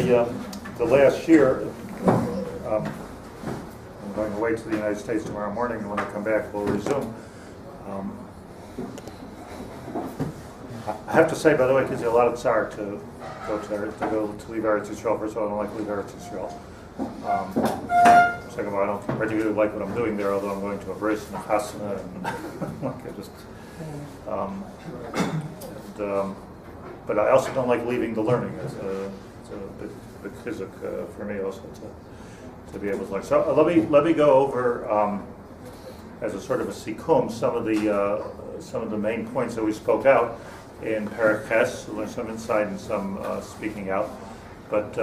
the last year, I'm going away to the United States tomorrow morning, and when I come back, we'll resume. I have to say, by the way, it gives you a lot of tsar to leave Eretz Yisrael. First of all, I don't like to leave Eretz Yisrael. Second of all, I don't particularly like what I'm doing there, although I'm going to embrace the chasana and but I also don't like leaving the learning. It's a big chizuk for me also to be able to learn. So let me go over as a sort of a sikum some of the main points that we spoke out in Perek Ches. Learn some insight and some speaking out, but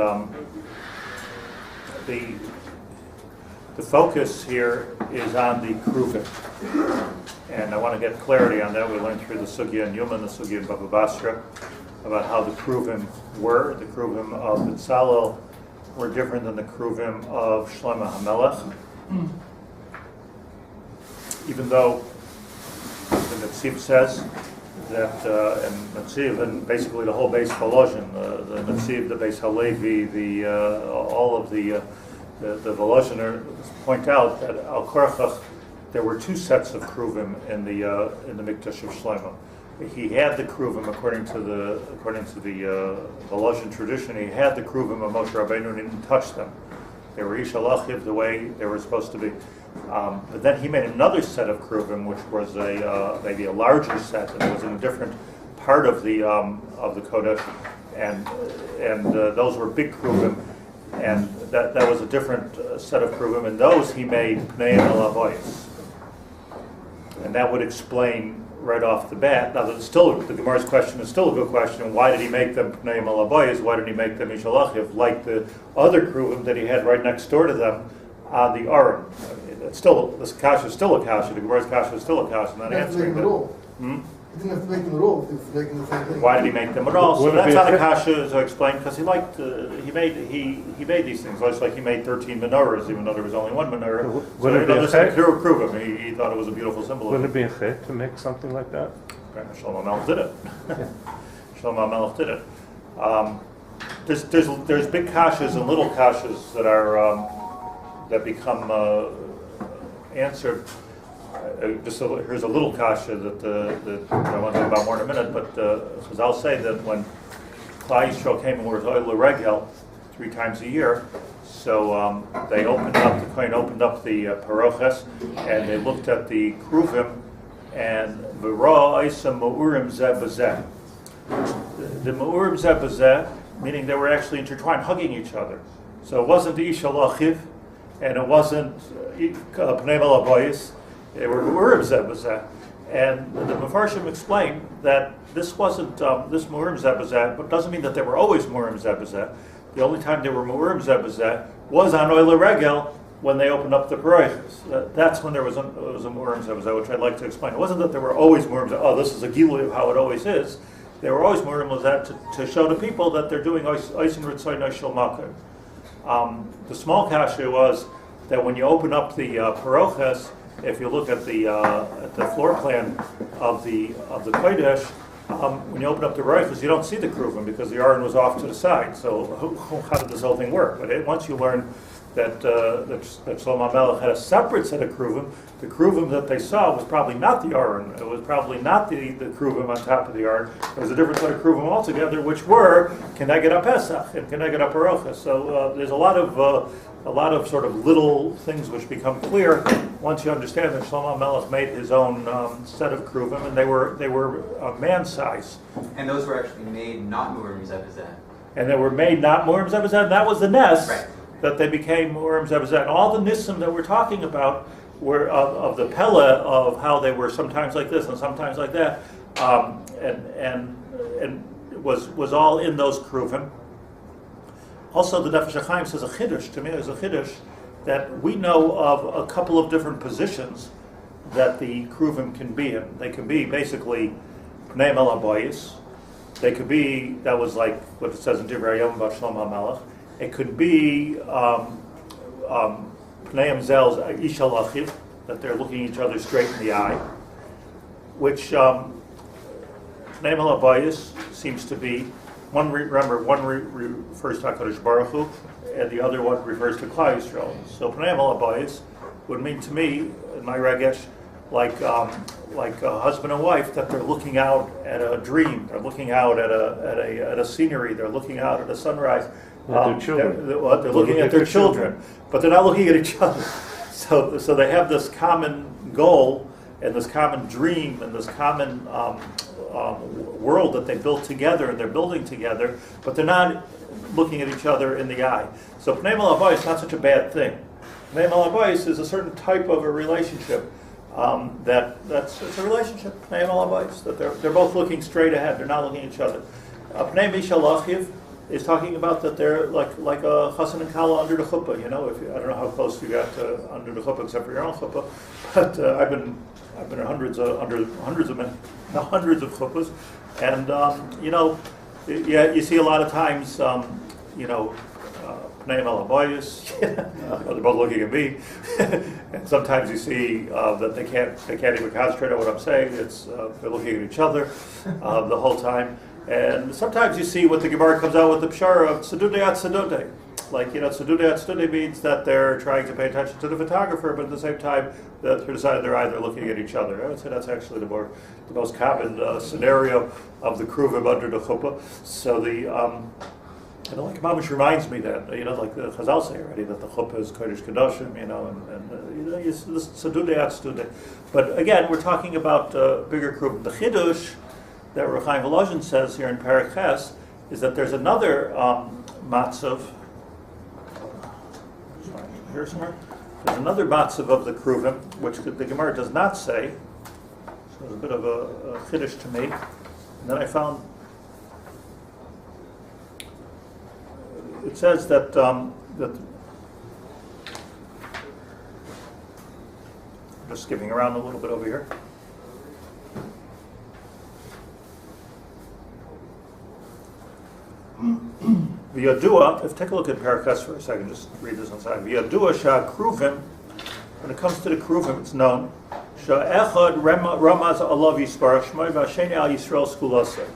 the focus here is on the kruvim, and I want to get clarity on that. We learned through the sugya in Yuma and the sugya in Baba Basra about how the kruvim were. The kruvim of B'Tzalel were different than the kruvim of Shlomo HaMelech, even though the Netziv says that, and Netziv, and basically the whole Bais Volozhin, the Netziv, the Bais Halevi, all of the Volozhiner point out that Al Korachach, there were two sets of kruvim in the Mikdash of Shlomo. He had the kruvim according to the Volozhin tradition. He had the kruvim of Moshe Rabbeinu and he didn't touch them. They were Ishalachiv the way they were supposed to be. But then he made another set of kruvim, which was maybe a larger set, and it was in a different part of the Kodesh, and those were big kruvim, and that was a different set of kruvim, and those he made pnei el avoyos, and that would explain right off the bat. Now, the Gemara's question is still a good question. Why did he make them pnei el avoyos? Why did he make them ishalachiv like the other kruvim that he had right next door to them on the Aron? It's still, this kasha is still a kasha. The Gemara's kasha is still a kasha. Not answering that. He didn't have to make them at all. He was making the same thing. Why did he make them at all? So that's not a kasha, as I explained, because he liked he made these things. Just like he made 13 menorahs, even though there was only one menorah. Would it be a chet? He thought it was a beautiful symbol. Would it be a chet to make something like that? Shlomo HaMelech did it. Shlomo HaMelech did it. There's big kashas and little kashas that are that become answered. Here's a little kasha that I want to talk about more in a minute, but because I'll say that when Klal Yisrael came and was Oil Regel 3 times a year, so they opened up, the Kohen opened up the paroches, and they looked at the kruvim, and v'ra isa ma'urim zeh b'zeh. The ma'urim zeh b'zeh, meaning they were actually intertwined, hugging each other. So it wasn't the ishalachiv, and it wasn't pnei el avoyos. They were Mu'urim Zeh B'Zeh. And the Mefarshim explained that this wasn't, this Mu'urim Zeh B'Zeh, but doesn't mean that they were always Mu'urim Zeh B'Zeh. The only time they were Mu'urim Zeh B'Zeh was on Oil Regel when they opened up the paroches. That's when there was a Mu'urim Zeh B'Zeh, which I'd like to explain. It wasn't that there were always Mu'urim Zeh, this is a gilui of how it always is. They were always Mu'urim Zeh to show to people that they're doing Oisin Ritzoy Noshel Makar. The small kasha was that when you open up the paroches, if you look at the floor plan of the Kodesh, when you open up the roiches, you don't see the kruvim because the Aron was off to the side. So how did this whole thing work? But once you learn that Shlomo HaMelech had a separate set of kruvim, the kruvim that they saw was probably not the Aron. It was probably not the kruvim on top of the Aron. It was a different set of kruvim altogether, which were Keneged HaPesach and Keneged HaParoches. So there's a lot of sort of little things which become clear once you understand that Shlomo HaMelech made his own set of kruvim, and they were man size. And those were actually made not Mu'urim Zeh B'Zeh. And they were made not Mu'urim Zeh B'Zeh, and that was the nes that they became Mu'urim Zeh B'Zeh. And all the nisim that we're talking about were of the pella of how they were sometimes like this and sometimes like that, and was all in those kruvim. Also, the Nefesh Hachaim says a chiddush, to me there's a chiddush, that we know of a couple of different positions that the kruvim can be in. They can be basically pnei el avoyos. They could be, that was like what it says in Divrei Hayom about Shlomo HaMelech. It could be pnei zel's ishalachiv, that they're looking each other straight in the eye, which pnei el avoyos seems to be One refers to HaKadosh Baruch Hu, and the other one refers to Klal Yisrael. So Pnei Malabayis would mean to me, in my regesh, like a husband and wife, that they're looking out at a dream, they're looking out at a scenery, they're looking out at a sunrise. Their children. They're looking at their children, but they're not looking at each other. So they have this common goal and this common dream and this common world that they built together, and they're building together, but they're not looking at each other in the eye. So Pnei Malabayis is not such a bad thing. Pnei Malabayis is a certain type of a relationship it's a relationship. Pnei Malabayis, that they're both looking straight ahead. They're not looking at each other. Pnei Mishal Achiv is talking about that they're like a chassan and kala under the chuppah. I don't know how close you got to under the chuppah except for your own chuppah, but I've been in hundreds of chuppahs, and you see a lot of times, Pnei Malabayis, they're both looking at me, and sometimes you see that they can't even concentrate on what I'm saying. They're looking at each other the whole time. And sometimes you see what the Gemara comes out with the pshara of tzedudei at tzedudei. Like, tzedudei at tzedudei means that they're trying to pay attention to the photographer, but at the same time, they're decided they're either looking at each other. I would say that's actually the most common scenario of the kruvim under the chuppah. So like Mamish reminds me that, like the Chazal say already, that the chuppah is kodesh kedoshim, tzedudei at tzedudei. But again, we're talking about bigger kruvim. The chidush that Reb Chaim Volozhin says here in Perek Ches is that there's another matzav. Here somewhere. There's another matzav of the kruvim, which the Gemara does not say. So it's a bit of a chiddush to me. And then I found it says that just skipping around a little bit over here. V'yadua, take a look at Parakas for a second, just read this on the side. V'yadua sha'kruvim, when it comes to the kruvim, it's known, sha'echad ramaz alav yisparach shmoi v'asheni al Yisrael skulase.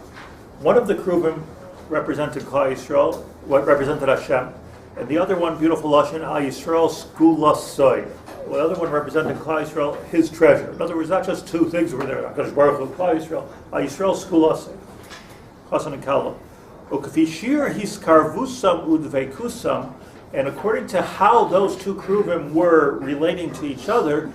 One of the kruvim represented Klal Yisrael, what represented Hashem, and the other one, beautiful lashon, al Yisrael skulasoi. The other one represented Klal Yisrael, his treasure. In other words, not just two things were there. HaKadosh Baruch Hu, Klal Yisrael, al Yisrael skulasoi, chasan and kala. And according to how those two kruvim were relating to each other,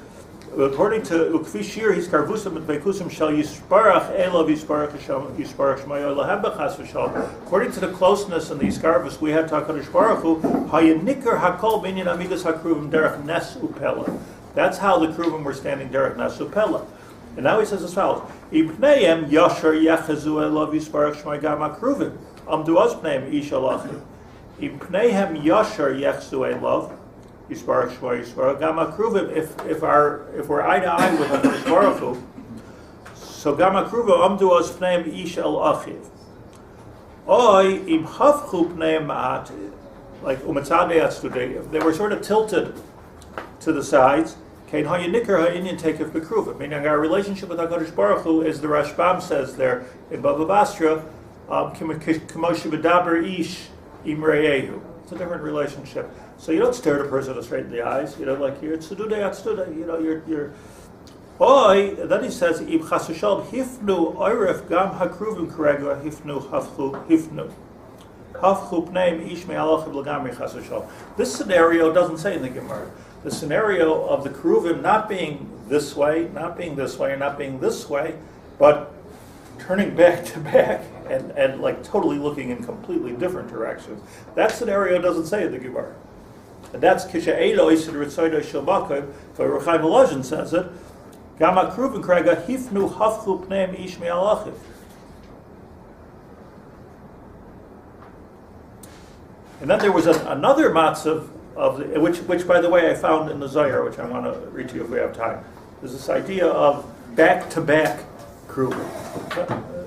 according to Ukfishir, his karvusam and vekusam shall yisparach elav yisparach shmayo lahembachas v'shal. According to the closeness and the iskarvus we had to HaKadosh Baruch Hu, hayanikar hakol binyan amigas hakruvim derech nes upela. That's how the kruvim were standing derech nes upela. And now he says as follows: Ibneim yashar yechazu elav yisparach shmay gam hakruvim. Amdu azpneim ish alachi. Ibneihem yashar yechzu elav yisparach shmay yisparach gam hakruvim. If we're eye to eye with HaKadosh Baruch Hu, so gam hakruvim amdu azpneim ish alachiv. Oy im hafchu pneim ma'at, like umatzadei atzudei, if they were sort of tilted to the sides. Meaning our relationship with HaKadosh Baruch Hu, as the Rashbam says there in Bava Basra, it's a different relationship. So you don't stare at a person straight in the eyes. You're tzedudei atzudei. You're. Then he says, Im chasushal hifnu oiref gam hakruvim karega hifnu hifnu. This scenario doesn't say in the Gemara. The scenario of the kruvim not being this way, not being this way, and not being this way, but turning back to back and like totally looking in completely different directions. That scenario doesn't say in the Gemara. And that's Kisha Elois and Ritzoidoi Shalbakim, so Reb Chaim Volozhin says it, Gama kruvim karega hifnu hafchu pneim ish me'alachiv. And then there was another matzav of which, by the way, I found in the Zohar, which I want to read to you if we have time. There's this idea of back-to-back kruvim.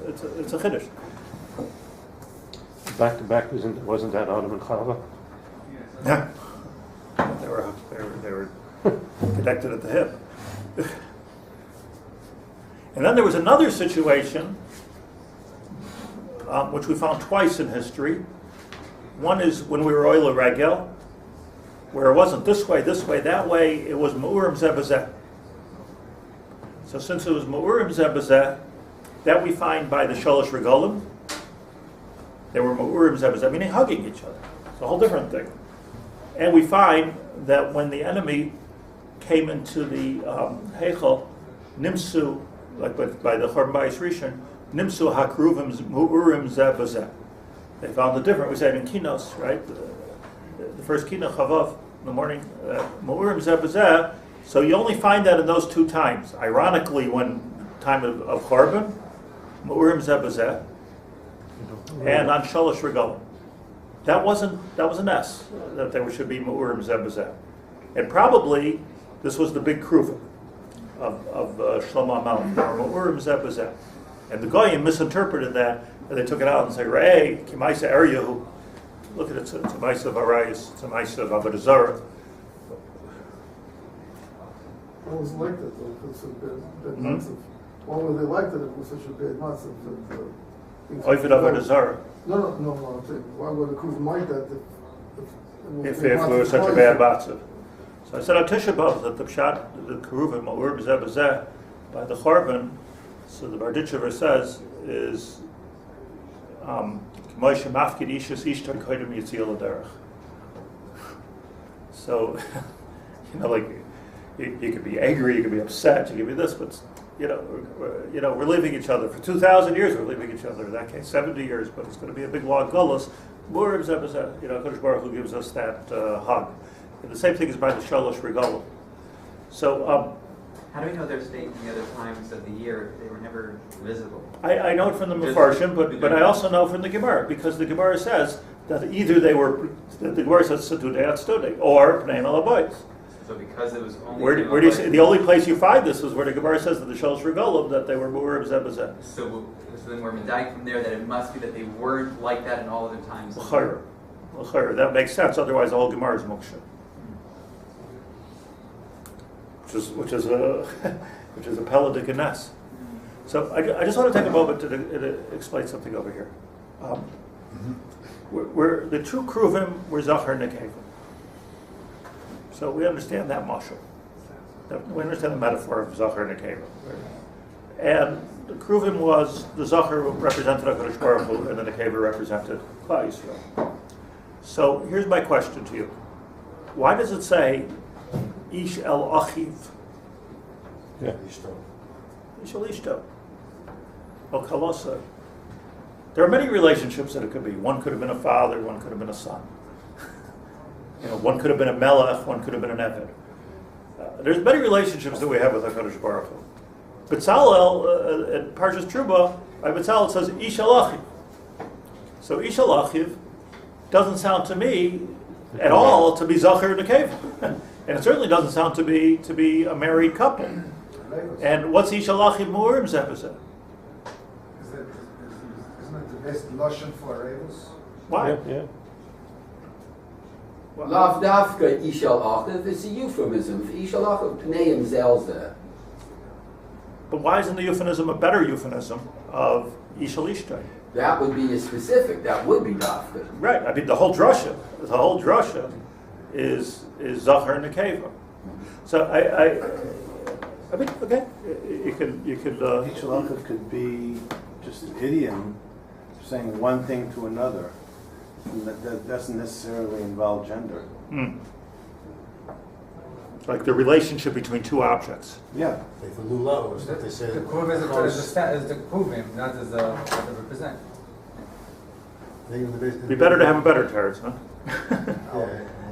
It's a chiddush. Back-to-back wasn't that Adam and Chava? Yeah. They were connected at the hip. And then there was another situation. which we found twice in history. One is when we were Oila Regel, where it wasn't this way, that way, it was Ma'urim Zebazeh. So since it was Ma'urim Zebazeh, that we find by the Sholosh Regolim, they were Ma'urim Zebazeh, meaning hugging each other. It's a whole different thing. And we find that when the enemy came into the Heichel, Nimsu, like by the Chorban Bayis Rishon, Nimsu Hakruvim Ma'urim Zebazeh. They found it different. We said in Kinos, right? The first Kina Chavav in the morning, Ma'urim Zebazeh. So you only find that in those two times. Ironically, when time of Chorban, Ma'urim Zebazeh, and on Sholosh Regalim. That was an S, that there should be Ma'urim Zebazeh. And probably this was the big kruvim of Shlomo HaMelech, Ma'urim Zebazeh. And the Goyim misinterpreted that, and they took it out and said, Rei, Kimaisa Eryahu. Look at it, it's a Maisa of Arayis, it's a Maisa of Avodah Zarah. I was like that though, because of bad matzah. Why were they like that if it was such a bad matzah? Oifid Avodah Zarah. No, I'm saying, why would the Kruvim like that If it was such a bad matzah. So I said on Tisha B'Av that the Pshat, the Keruvim, Ma'urim Zebazeh, by the Chorban, so the Barditchever says, is so, like, you could be angry, you could be upset, you could be this, but we're leaving each other for 2,000 years. We're leaving each other. In that case, 70 years, but it's going to be a big long gullus. Ma'urim Zebazeh, Kodesh Baruch Hu gives us that hug. And the same thing is by the Sholosh Regalim. So. How do we know they're stating the other times of the year if they were never visible? I know it from the Mefarshim, but I also know from the Gemara, because the Gemara says that either the Gemara says Sedudei Atzdodei, or Pnei Malabayis. So because it was only... Where do you say, the only place you find this is where the Gemara says that the Sholosh Regalim, that they were Ma'urim Zebazeh. So then we're medayik from there that it must be that they weren't like that in all other times. L'chayr. That makes sense, otherwise the whole Gemara is Moksha. Which is a Peladik and Ness. So I just want to take a moment to explain something over here. Where the true Kruvim were Zachar Nekevim. So we understand that mashal. We understand the metaphor of Zachar Nekevim. And the Kruvim was the Zachar represented HaKadosh Baruch Hu, and the Nekevim represented Klal Yisrael. So here's my question to you: why does it say Ish el Achiv? Yeah. Ish el Ishto. El Kalosa. There are many relationships that it could be. One could have been a father, one could have been a son. One could have been a melech, one could have been an eved. There's many relationships that we have with HaKadosh Baruch Hu. B'Tzalel, at Parshas Truma, by B'Tzalel it says Ish el Achiv. So Ish el Achiv doesn't sound to me at all to be Zachar Nekevim. And it certainly doesn't sound to be a married couple. And what's Ish el Achiv Ma'urim Zebazeh? Isn't it the best lashon for Ravus? Why? Yeah. Lav dafka Ish el Achiv is a euphemism for Ish el Achiv Pneim Zelzeh. But why isn't the euphemism a better euphemism of Ish el Ishtay? That would be a specific. That would be dafka. Right. I mean, the whole drasha is Zachar Nekeva. So I mean, okay, you could. Each halacha could be just an idiom saying one thing to another. And that doesn't necessarily involve gender. Like the relationship between two objects. Yeah. Like the lulav, is what they say. The kruv is the kruvim, not as what they represent. It'd be better to have a better teretz, huh?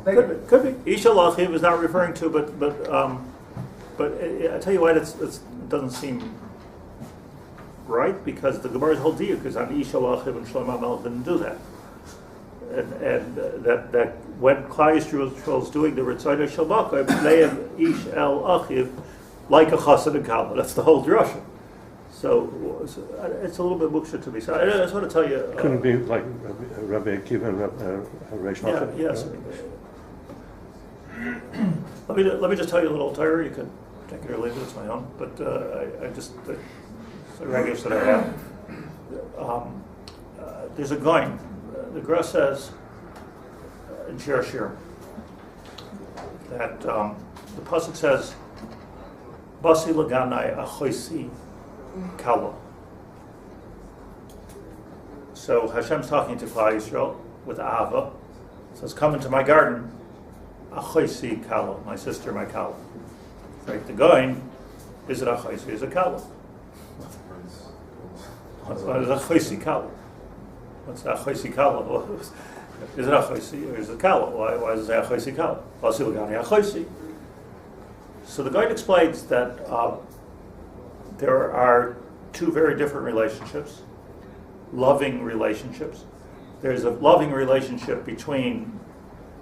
Yeah. Could be. Ish el Achiv is not referring to, but I tell you what, it doesn't seem right, because the Gemara's whole diuk is on Ish el Achiv, and Shlomo HaMelech didn't do that. And that when Klal Yisrael is doing the Ritzayna Shel Makom, they have Ish el Achiv like a chassid and kallah. That's the whole drasha. So it's a little bit muksha to me. So I just want to tell you. Couldn't be like Rabbi Akiva and Reish Lakish. Yes. Let me just tell you a little Torah. You can take it or leave it. It's my own. But I just the regulars that I have. there's a goin. The Gra says in Shiurim that the pasuk says, "Basi laganai achoisi kala." So Hashem's talking to Klal Yisrael with Ava. Says, "Come into my garden, achoisi kala, my sister, my kala." Right? The goin, is it achoisi? Is it kala? What is achoisi kala? What's achoisi kala? Is it achoisi or is it kala? Why does it say achoisi kala? Basi lagani achoisi. So the guide explains that there are two very different relationships, loving relationships. There's a loving relationship between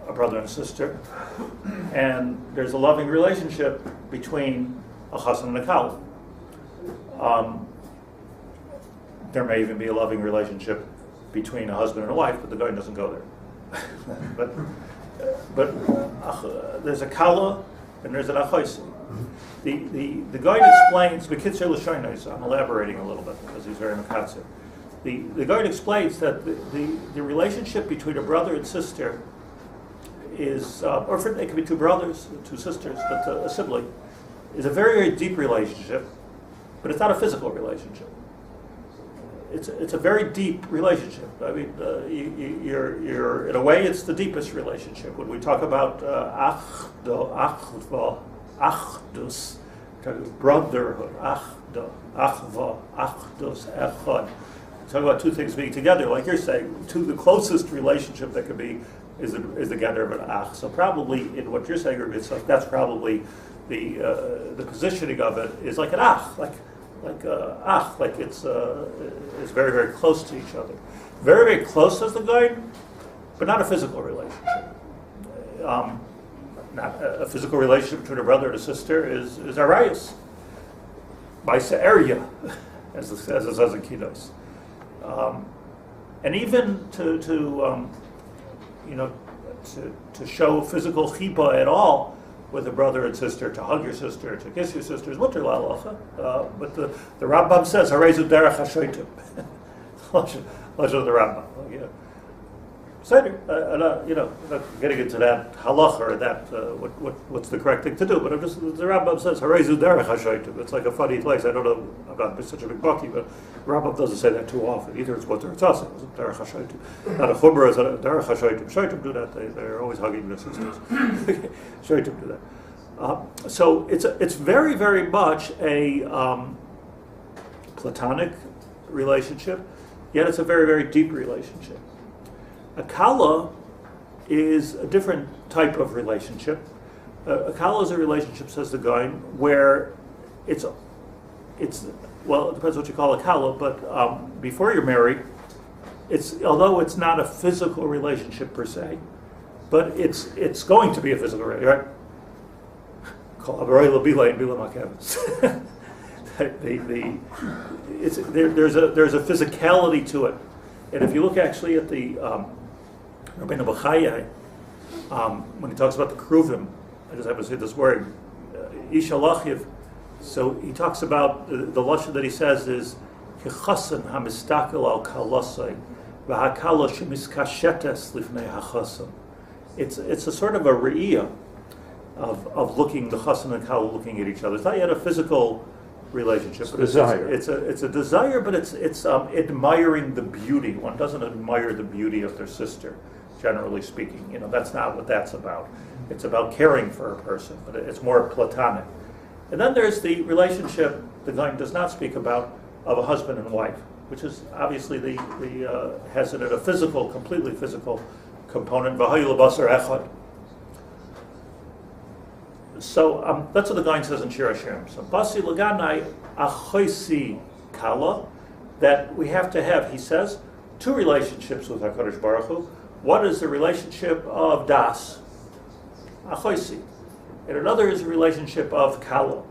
a brother and a sister, and there's a loving relationship between a chassan and a kala. There may even be a loving relationship between a husband and a wife, but the guy doesn't go there. but there's a kala and there's an achoisi. The guide explains, B'kitzur l'shonos, I'm elaborating a little bit because he's very makatzer. The guide explains that the relationship between a brother and sister is, or it could be two brothers, two sisters, but a sibling, is a very, very deep relationship, but it's not a physical relationship. It's a very deep relationship. I mean, you're in a way, it's the deepest relationship. When we talk about achdus, brotherhood, achva, achdus, echad. Talk about two things being together, like you're saying. The closest relationship that could be is the gather of an ach. So probably in what you're saying, it's like that's probably the positioning of it is like an ach, like it's very, very close to each other. Very, very close as the guide, but not a physical relationship. Not a physical relationship between a brother and a sister is arayus, Baisa area, as it says in Kiddos. And even to show physical chipa at all with a brother and sister, to hug your sister, to kiss your sister, is mutter la'alacha. But the Rambam says, "Harezu derech hashoitim." Lashon of the Rambam. Seder, not getting into that halacha or that what's the correct thing to do, but the Rambam says, "Harezu derech hashoitim." It's like a funny place. I don't know. I'm not such a big baki, but Rambam doesn't say that too often. Either it's what they're tossing, it's derech hashoitim. Not a chumrah is a derech hashoitim. Shoitim do that. They're always hugging their sisters. Shoitim do that. So it's very, very much a platonic relationship, yet it's a very, very deep relationship. A kala is a different type of relationship. A kala is a relationship, says the guy, where it's well, it depends what you call a kala, but before you're married, although it's not a physical relationship per se, but it's going to be a physical relationship, right? There's a physicality to it, and if you look actually at the Rabbi Haber, when he talks about the kruvim, I just have to say this word, ishalachiv. So he talks about the lashon that he says is kichasan hamistakel al kalasai v'hakala shemiskashetes lifnei hachasan. It's a sort of a re'iyah of looking, the chasan and kala looking at each other. It's not yet a physical relationship, but it's a desire, but it's admiring the beauty. One doesn't admire the beauty of their sister, generally speaking. That's not what that's about. It's about caring for a person, but it's more platonic. And then there's the relationship the guy does not speak about of a husband and wife, which is obviously the has it a physical, completely physical component. V'hayu l'basar echad. So that's what the guy says in Shiurim. So basi laganai achoisi kala, that we have to have, he says, two relationships with HaKadosh Baruch Hu. One is the relationship of das, achoisi, and another is a relationship of kala.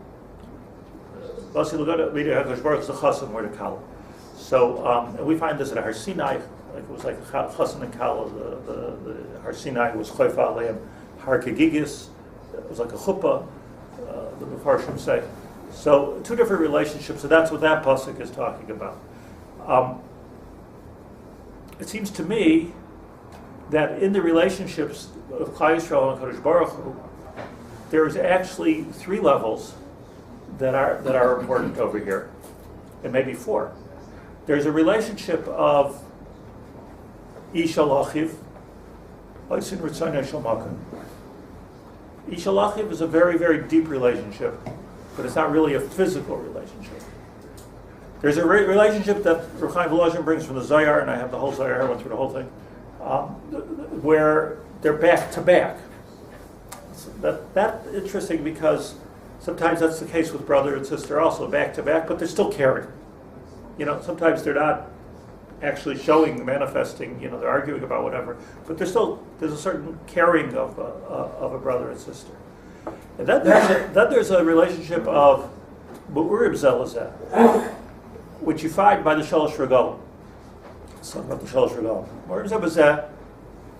Basi laganai, meaning HaKadosh Baruch Hu is the chassan, we're the kala. So and we find this at Har Sinai, like it was like chassan and kala. The Har Sinai was choifa aleim har kegigis. It was like a chuppah, the Mefarshim say. So two different relationships, so that's what that pasuk is talking about. it seems to me that in the relationships of Klal Yisrael and Kadosh Baruch Hu, there's actually 3 levels that are important over here, and maybe 4. There's a relationship of Ish Alachiv, Oisin Ritzonei Shel Makom. Ish Alachiv is a very, very deep relationship, but it's not really a physical relationship. There's a relationship that Reb Chaim Volozhin brings from the Zohar, and I have the whole Zohar, I went through the whole thing, where they're back to back. So that's interesting because sometimes that's the case with brother and sister also, back to back, but they're still caring. Sometimes they're not actually showing, manifesting, they're arguing about whatever, but there's a certain caring of a brother and sister. And then there's a relationship of Bu'urim Zelazeh, which you find by the Shalosh Regalim. Let's talk about the Shalosh Regalim. Bu'urim Zelazeh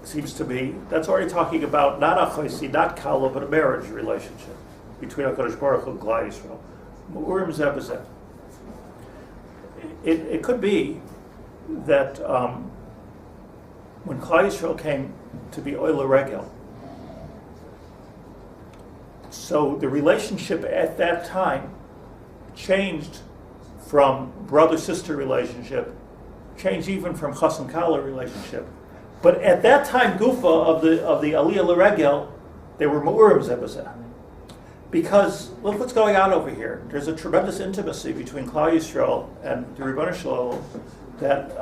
seems to be, that's already talking about not a chosi, not kala, but a marriage relationship between HaKadosh Baruch Hu and Klal Yisrael. Bu'urim Zelazeh. It could be that when Klal Yisrael came to be Oila Regel, so the relationship at that time changed from brother-sister relationship, changed even from Chas and Kala relationship. But at that time, Gufa of the Aliyah L'Regel, they were Mu'urim Zebazeh. Because look what's going on over here. There's a tremendous intimacy between Klal Yisrael and the Ribono Shel Olam that,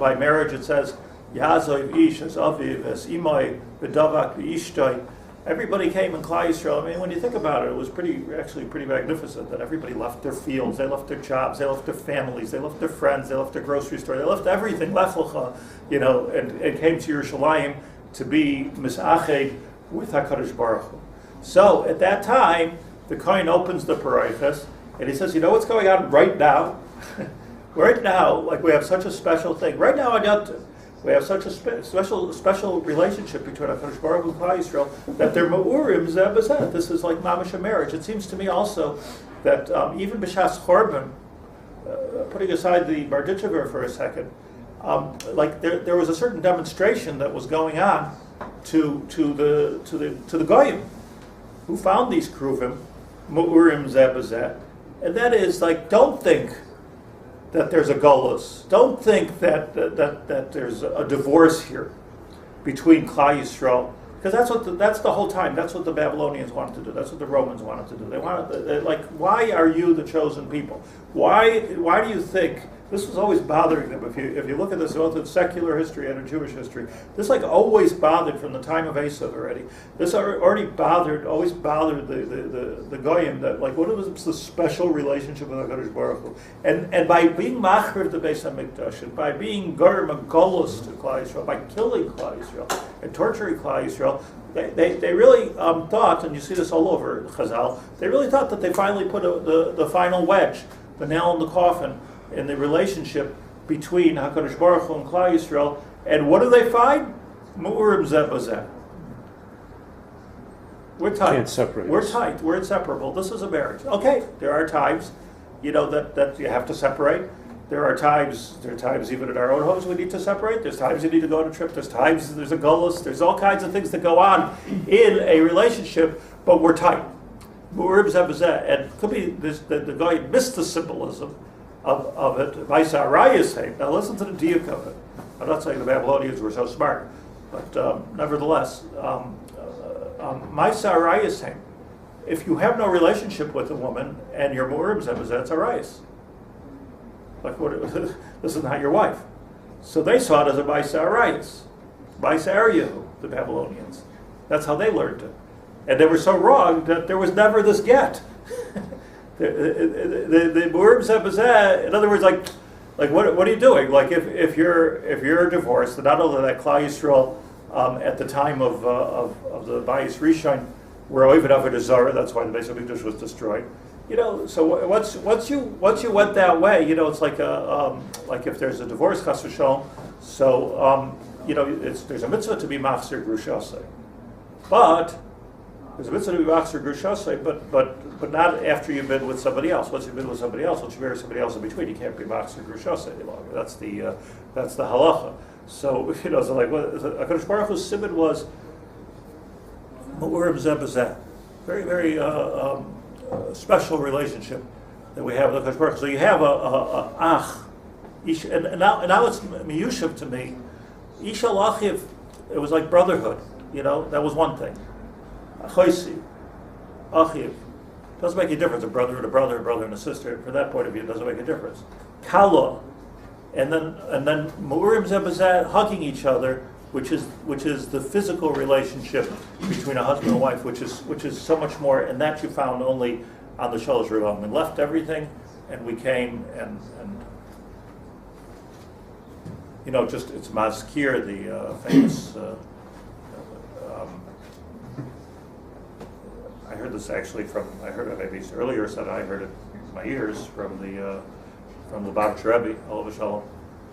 by marriage it says, Ya'azov ish as aviv as imay v'davak v'ishtay. Everybody came in Klal Yisrael. I mean, when you think about it, it was pretty magnificent that everybody left their fields, they left their jobs, they left their families, they left their friends, they left their grocery store, they left everything, lech lecha, and came to Yerushalayim to be misached with HaKadosh Baruch Hu. So at that time, the Kohen opens the Paraychas, and he says, what's going on right now? Right now, like we have such a special thing. Right now, we have such a special relationship between HaKadosh Baruch Hu and Klal Yisrael that they're Ma'urim Zeh B'Zeh. This is like mamash a marriage. It seems to me also that even B'Shas Chorban, putting aside the Barditchever for a second, there was a certain demonstration that was going on to the Goyim who found these Kruvim, Ma'urim Zeh B'Zeh, and that is don't think that there's a golus. Don't think that there's a divorce here between Klal Yisrael, because that's the whole time. That's what the Babylonians wanted to do. That's what the Romans wanted to do. They wanted why are you the chosen people? Why do you think? This was always bothering them. If you look at this both in secular history and in Jewish history, this always bothered from the time of Esav already. This always bothered the Goyim that what was the special relationship with HaKadosh Baruch Hu, and by being machriv the Beis Hamikdash, and by being garm and golus to Klal Yisrael, by killing Klal Yisrael and torturing Klal Yisrael, they really thought, and you see this all over Chazal, they really thought that they finally put the final wedge, the nail in the coffin, in the relationship between HaKadosh Baruch Hu and Klal Yisrael. And what do they find? Mu'urim Zeh B'Zeh. We're tight. Can't separate We're us. tight. We're inseparable. This is a marriage. Okay, there are times, that you have to separate. There are times even in our own homes we need to separate. There's times you need to go on a trip. There's times there's a golus. There's all kinds of things that go on in a relationship, but we're tight. Mu'urim Zeh B'Zeh. And it could be the guy missed the symbolism of it. Now listen to the diuk of it. I'm not saying the Babylonians were so smart, but nevertheless, if you have no relationship with a woman and you're Mu'urim Zeh B'Zeh, it's a rayas. This is not your wife. So they saw it as a Bais Arayas, Bais Aryahu, the Babylonians. That's how they learned it. And they were so wrong that there was never this get. The Mu'urim Zeh B'Zeh, in other words, what are you doing? If you're divorced, not only that Klal Yisrael at the time of the Bayis Rishon were Oived Avodah Zarah, that's why the Beis Hamikdash was destroyed. So once you went that way, it's like if there's a divorce, chas v'shalom, so there's a mitzvah to be machzir grushasei, but there's a mitzvah to be machzir grushasei, but not after you've been with somebody else. Once you've been with somebody else, once you marry somebody else in between, you can't be machzir grushasei any longer. That's the halacha. So, so like, HaKadosh Baruch Hu's Sibud was Ma'urim Zeh B'Zeh. Very, very special relationship that we have with HaKadosh Baruch Hu. So you have a Ach, and now it's Miyushav to me. Isha Lachiv, it was like brotherhood, that was one thing. Achoisi, Achiv, doesn't make a difference, a brother and a brother and a sister. From that point of view, it doesn't make a difference. Kala, and then Ma'urim Zeh B'Zeh, hugging each other, which is the physical relationship between a husband and wife, which is so much more, and that you found only on the Shalosh Revam. We left everything, and we came, and just it's Mazkir, the famous. I heard this actually I heard it maybe earlier said I heard it in my ears from the Babich Rebbe, Olav Shalom,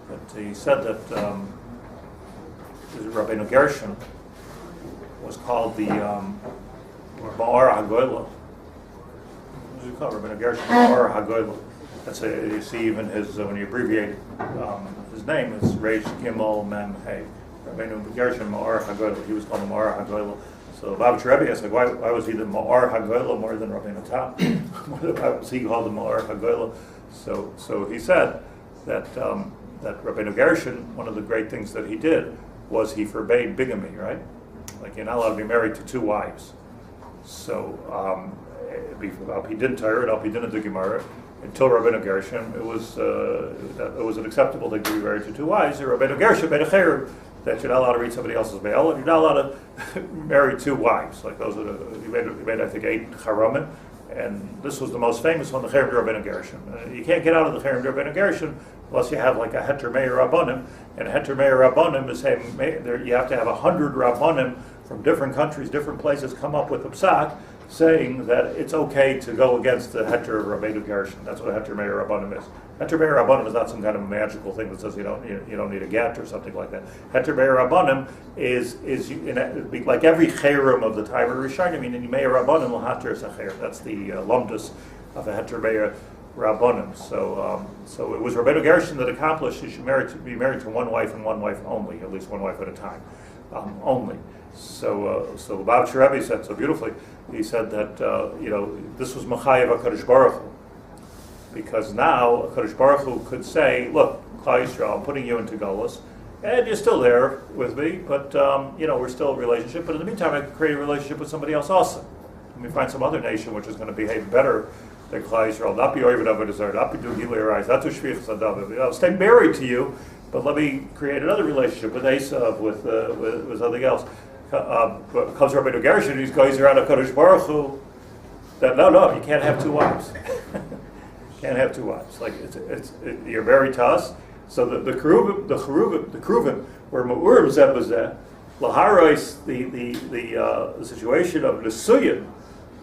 that he said that Rabbeinu Gershon was called the Ma'or HaGoyla. What do you call Rabbeinu Gershon? Ma'or HaGoyla. That's you see even his when you abbreviate his name, it's Reish Gimel Mem Hey. Rabbeinu Gershon Ma'or HaGoyla. He was called the Ma'or HaGoyla. So Babich Rebbe asked, why was he the Ma'or HaGoyla more than Rabbeinu Tam? Why was he called the Ma'or HaGoyla? So he said that Rabbeinu Gershon, one of the great things that he did was he forbade bigamy, right? Like you're not allowed to be married to two wives. So he didn't tire it up, he didn't do Gemara. Until Rabbeinu Gershon, it was an acceptable thing to be married to two wives. Rabbeinu Gershon made a cherub that you're not allowed to read somebody else's mail, and you're not allowed to marry two wives. Like those are he made I think 8 charamim, and this was the most famous one, the cherub de Rabbeinu Gershon. You can't get out of the cherub de Rabbeinu Gershon unless you have like a heter meir rabbanim, and a heter meir rabbanim is saying you have to have 100 rabbanim from different countries, different places, come up with a psak saying that it's okay to go against the heter of Rabbeinu Gershon. That's what a heter meir rabbanim is. Heter meir rabbanim is not some kind of magical thing that says you don't need a get or something like that. Heter meir rabbanim is like every cherem of the time of Rishonim. I mean, meir rabbanim l'hater is a cherem. That's the lumdus of a heter meir rabbanim. So it was Rabbeinu Gershon that accomplished you should be married to one wife and one wife only, at least one wife at a time, only. So the Babich Rebbe said so beautifully. He said that this was Machayev HaKadosh Baruch Hu, because now HaKadosh Baruch Hu could say, look, Klal Yisrael, I'm putting you into Golus, and you're still there with me, but we're still a relationship. But in the meantime, I can create a relationship with somebody else also. Let me find some other nation which is going to behave better than Klal Yisrael. Not be Oived Avodah, not be doing Gilui Arayis, not do Shvichas Adav. I'll stay married to you, but let me create another relationship with Esav, with something else. Comes Rabbeinu Gershon, he's going around a Kadosh Baruch Hu. That no, you can't have two wives. Can't have two wives. Like you're married to us. So the Keruvim were Ma'urim Zeh B'Zeh, Laharos, the situation of Nesuyim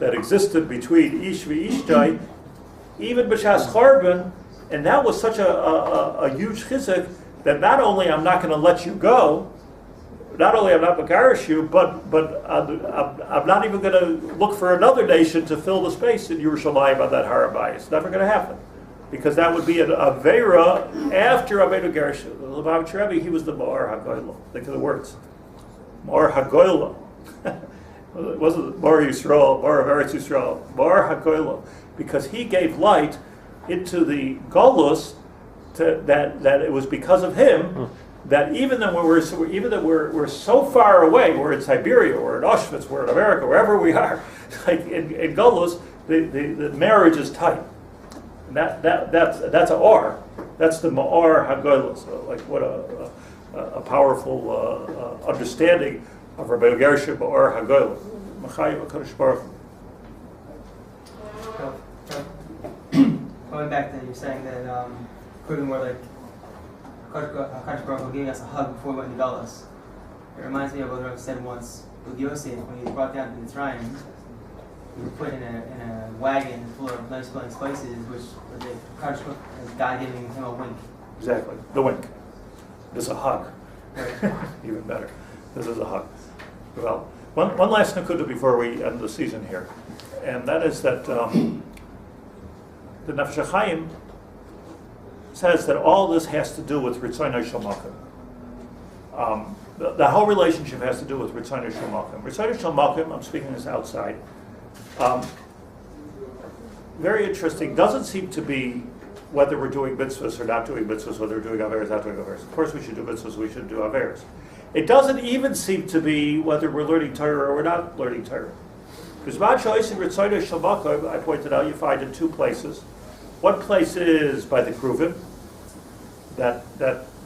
that existed between Ish v'Ishtai, even b'Shas Charbon, and that was such a huge chizuk that not only I'm not going to let you go, not only I'm not megarish you, but I'm not even going to look for another nation to fill the space in Yerushalayim on that Har HaBayis. It's never going to happen, because that would be an Aveira after Rabbeinu Gershon. The Lubavitch Rebbe, he was the Ma'or HaGoyla. Think of the words, Ma'or HaGoyla. It wasn't Ma'or Yisrael, Ma'or of Eretz Yisrael, Ma'or HaGoyla, because he gave light into the Golus that it was because of him. That even though we're so far away, we're in Siberia, we're in Auschwitz, we're in America, wherever we are, like in Golus, the marriage is tight. And that's a or. That's the Ma'or HaGoyla. So like what a powerful understanding of Rabbeinu Gershon Ma'or HaGoyla. Machayev HaKadosh Baruch Hu. Going back to you saying that could be more like HaKadosh Baruch Hu giving us a hug before we went to Galus. It reminds me of what Rav said once with Yosef when he was brought down to Mitzrayim. He was put in a wagon full of nice smelling spices, which HaKadosh Baruch Hu is God giving him a wink. Exactly, the wink. This is a hug. Right. Even better. This is a hug. Well, one last nakuda before we end the season here, and that is that the Nefesh Hachaim says that all this has to do with Ritzonai Shel Makom. The whole relationship has to do with Ritzonei Shel Malkim. Ritzonei Shel Malkim, I'm speaking this outside, very interesting, doesn't seem to be whether we're doing mitzvahs or not doing mitzvahs, whether we're doing averos, not doing averos. Of course we should do mitzvahs, we should do averos. It doesn't even seem to be whether we're learning Torah or we're not learning Torah. Because Ritzonei Shel Malkim, I pointed out, you find in two places. One place is by the Kruvim, that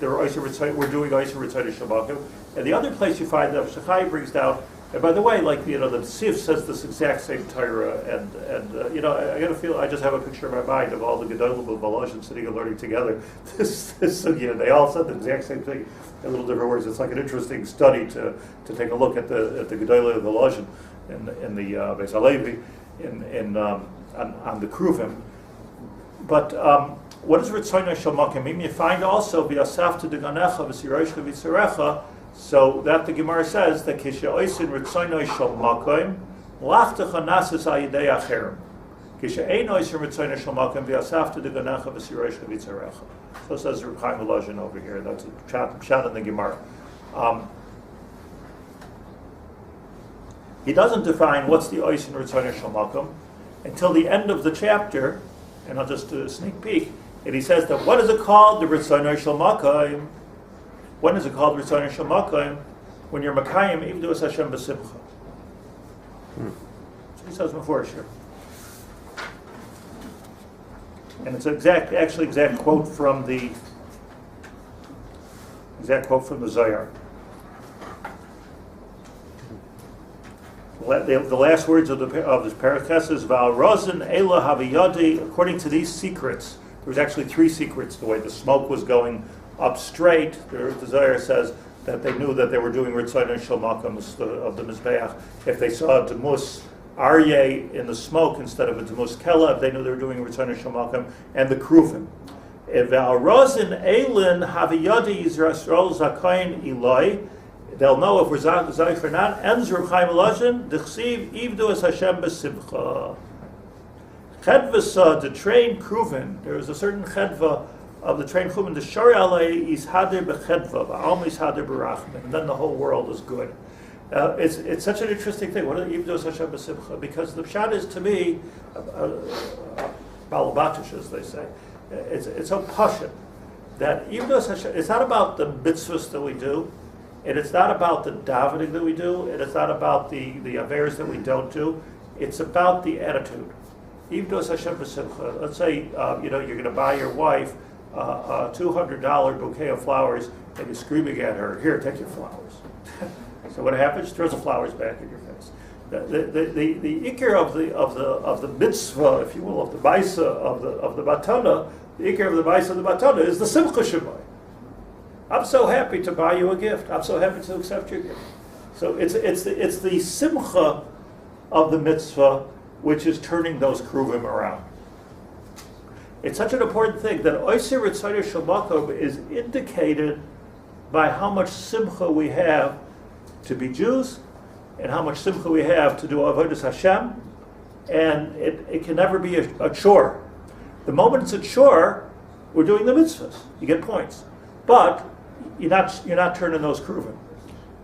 we're doing Oisei Ritzonei Shel Malkim. And the other place you find that Shachai brings down, and by the way, the Sif says this exact same Torah, I gotta feel, I just have a picture in my mind of all the Gedolim of Volozhin sitting and learning together. They all said the exact same thing in little different words. It's like an interesting study to take a look at the Gedolim of Volozhin in the Beis Halevi, on the Kruvim. But what is Ritzonei Shel Malkim? You find also V'yasafta deganecha v'siroshcha v'tzarecha. So that the Gemara says that Kisha Oisin Ritzonei Shel Malkim Lachtecha Nasis Ayidei Acherim. Kisha Ein Oisin Ritzonei Shel Malkim V'yasafta deganecha v'siroshcha v'tzarecha. So says Reb Chaim Volozhin over here. That's a shot in the Gemara. He doesn't define what's the Oisin Ritzonei Shel Malkim until the end of the chapter, and I'll just do a sneak peek. And he says that what is it called? The Ritzonei Shel Malkim. When is it called Ritzonei Shel Malkim? When you're Makayim Ivdu Hashem B'Simcha. So he says before here. And it's exact quote from the Zohar. The last words of this parakes is Val Rozin Ela Haviyadi. According to these secrets, there was actually three secrets. The way the smoke was going up straight, the Zohar says that they knew that they were doing Ritzonei Shel Malkim of the Mizbeach. If they saw a Demus Aryeh in the smoke instead of a Demus Kelev, they knew they were doing Ritzonei Shel Malkim, and the Kruvim. Val Rozin Elin Haviyadi Yisrael Zakayin Eloi. They'll know if we're Zayich or not. Ends Reb Chaim Volozhin, D'chsiv Ivdu es Hashem b'simcha. Chedva, the train Kruvin, there is a certain chedva of the train Kruvin, the Shari Alei is Hader b'chedva, Ba'alm is Hader b'rachman, and then the whole world is good. It's such an interesting thing. What is Ivdu es Hashem b'simcha? Because the pshat is, to me, balabatish, as they say, it's so passion that Ivdu es Hashem, it's not about the mitzvahs that we do, and it's not about the davening that we do, and it's not about the averos that we don't do. It's about the attitude. Ivdu es Hashem b'simcha. Let's say you're going to buy your wife a $200 bouquet of flowers, and you're screaming at her, "Here, take your flowers." So what happens? She throws the flowers back in your face. The ikar of the mitzvah, if you will, of the baisa of the matana, the ikar of the baisa of the matana is the simcha shemai. I'm so happy to buy you a gift. I'm so happy to accept your gift. So it's the simcha of the mitzvah which is turning those kruvim around. It's such an important thing that Oisei Ritzonei Shel Malkim is indicated by how much simcha we have to be Jews and how much simcha we have to do avodas Hashem, and it can never be a chore. The moment it's a chore, we're doing the mitzvahs. You get points, but you're not turning those kruvim.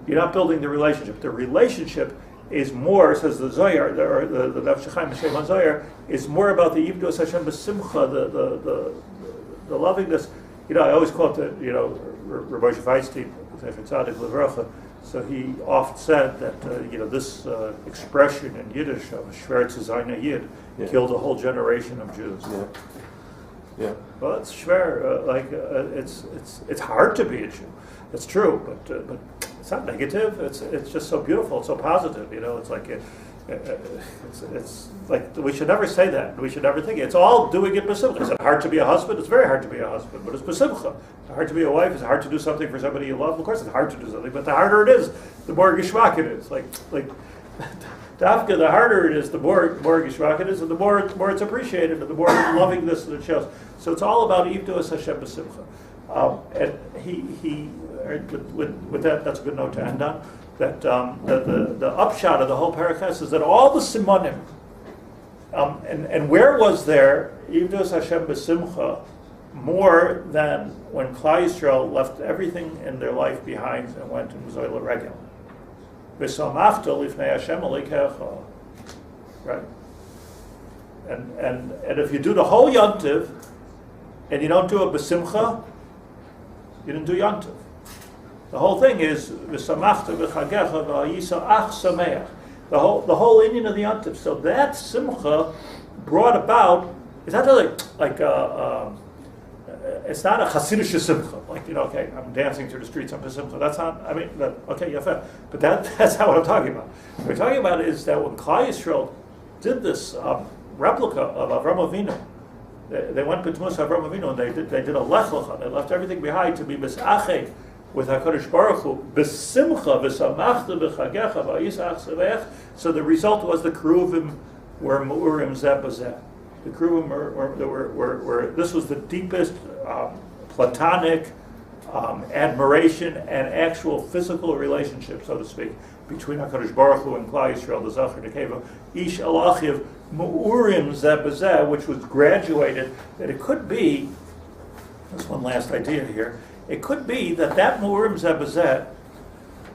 You're not building the relationship. The relationship is more, says the Zohar, the Nefesh Hachaim Shem HaZohar, is more about the Ivdu es Hashem b'simcha, the lovingness. I always quote Rabbi Feinstein, Tzaddik Levracha. So he often said that this expression in Yiddish of Shver zu sein a Yid killed a whole generation of Jews. Yeah. Well, it's Shver. It's hard to be a Jew. It's true, but it's not negative. It's just so beautiful. It's so positive. It's like it's like we should never say that. We should never think it. It's all doing it b'simcha. Is it hard to be a husband? It's very hard to be a husband, but it's b'simcha. It's hard to be a wife. It's hard to do something for somebody you love. Of course, it's hard to do something, but the harder it is, the more gishmak it is. Like Dafka, the harder it is, the more gishmak it is, and the more it's appreciated, and the more lovingness that it shows. So it's all about Ivdu es Hashem b'simcha. And he with that, that's a good note to end on. That the upshot of the whole parakes is that all the simonim, and where was there Ivdu es Hashem b'simcha more than when Klal Yisrael left everything in their life behind and went and was oil regel. V'samachta lifnei Hashem alikecha. Right. And if you do the whole yontiv and you don't do it b'simcha, you didn't do yontiv. The whole thing is v'samachta v'chagecha v'ayisa ach sameach. The whole Indian of the yontiv. So that simcha brought about. It's not like it's not a Hasidic simcha. Like, okay, I'm dancing through the streets on simcha. That's not. I mean, okay, yeah, but that's not what I'm talking about. What we're talking about is that when Klal Yisrael did this replica of Avram Avinu, they went b'tmus Avram Avinu and they did a lech lecha. They left everything behind to be misachei with HaKadosh Baruch Hu, b'simcha v'samachta v'chagecha v'ayisach sevech. So the result was the keruvim were mu'urim zeh b'zeh. The keruvim were this was the deepest platonic admiration and actual physical relationship, so to speak, between HaKadosh Baruch Hu and Klal Yisrael, the Zachar Nekeva, Ish Alachiv Mu'urim Zeh B'zeh, which was graduated, that it could be, that's one last idea here, it could be that Mu'urim Zeh B'zeh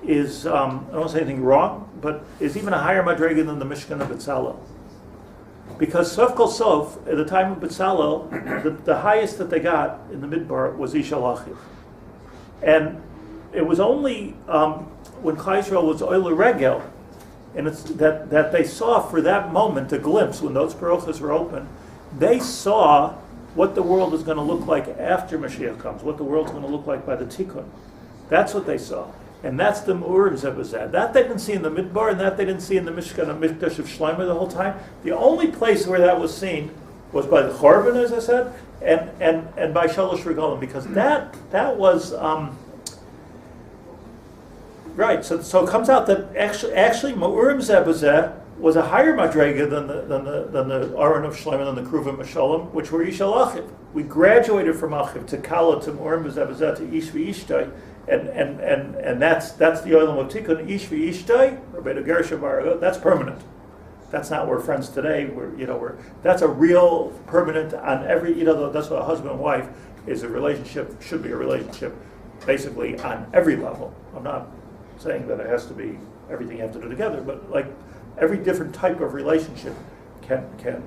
is, I don't want to say anything wrong, but is even a higher madrega than the Mishkan of Betzalel. Because Sof Kol Sof, at the time of Betzalel, the highest that they got in the Midbar was Ish Alachiv. And it was only when Klal Yisrael was Oile Regel, and it's that they saw for that moment a glimpse, when those parochas were open, they saw what the world is going to look like after Mashiach comes, what the world's going to look like by the Tikkun. That's what they saw. And that's the Mu'urim Zebazad. That they didn't see in the Midbar, and that they didn't see in the Mishkan and Mikdash of Shlomo the whole time. The only place where that was seen was by the Chorban, as I said, and by Shalosh Regalim, because that was right. So it comes out that actually Ma'urim Zebazeh was a higher madrega than the Aron of Shlomo, than the Kruvim Mashalom, which were Ish Alachiv. We graduated from Achiv to Kala to Ma'urim Zebazeh to Ish v'Ishtay, and that's the Olam of Tikkun. Ish v'Ishtay, Rabbi Gershom, that's permanent. That's not we're friends today. That's a real permanent on every. That's what a husband and wife is a relationship. Should be a relationship, basically on every level. I'm not saying that it has to be everything you have to do together, but like every different type of relationship can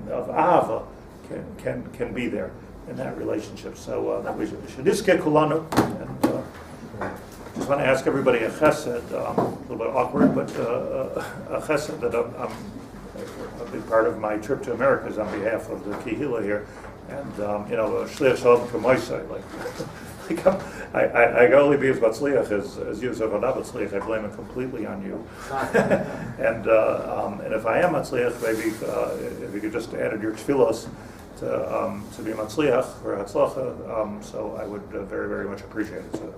of ahava can be there in that relationship. So that we should nizke kulanu. And just want to ask everybody a chesed, a little bit awkward, but a chesed that I'm a big part of my trip to America is on behalf of the Kehillah here, and shliach shalom from my side. I can only be as matzliach as you. So if I'm not matzliach, I blame it completely on you. and if I am matzliach, maybe if you could just add your tefillos to be matzliach or hatzlacha, so I would very, very much appreciate it. So,